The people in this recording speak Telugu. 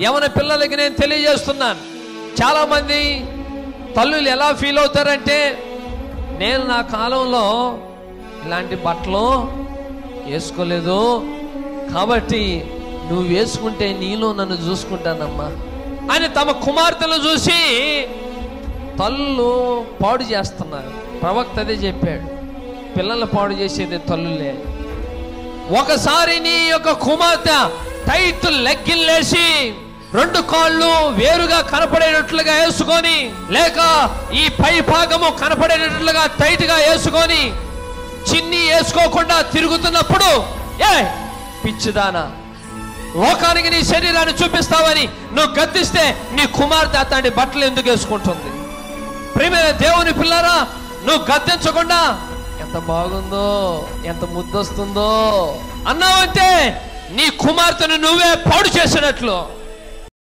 యవన పిల్లలకి నేను తెలియజేస్తున్నాను, చాలా మంది తల్లులు ఎలా ఫీల్ అవుతారంటే, నేను నా కాలంలో ఇలాంటి బట్టలు వేసుకోలేదు కాబట్టి నువ్వు వేసుకుంటే నీలో నన్ను చూసుకుంటానమ్మా అని తమ కుమార్తెలు చూసి తల్లు పాడు చేస్తున్నారు. ప్రవక్త అదే చెప్పాడు, పిల్లల్ని పాడు చేసేది తల్లులే. ఒకసారి నీ యొక్క కుమార్తె టైట్ లెగ్గిన్లేసి 2 కాళ్ళు వేరుగా కనపడేటట్లుగా వేసుకొని, లేక ఈ పై భాగము కనపడేటట్లుగా టైట్ గా వేసుకొని చిన్ని వేసుకోకుండా తిరుగుతున్నప్పుడు, ఏ పిచ్చిదానా, లోకానికి నీ శరీరాన్ని చూపిస్తావని నువ్వు గద్దిస్తే నీ కుమార్తె అతని బట్టలు ఎందుకు వేసుకుంటుంది? ప్రియమైన దేవుని పిల్లరా, నువ్వు గద్దించకుండా ఎంత బాగుందో, ఎంత ముద్దొస్తుందో అన్నావంటే నీ కుమార్తెను నువ్వే పాడు చేసినట్లు.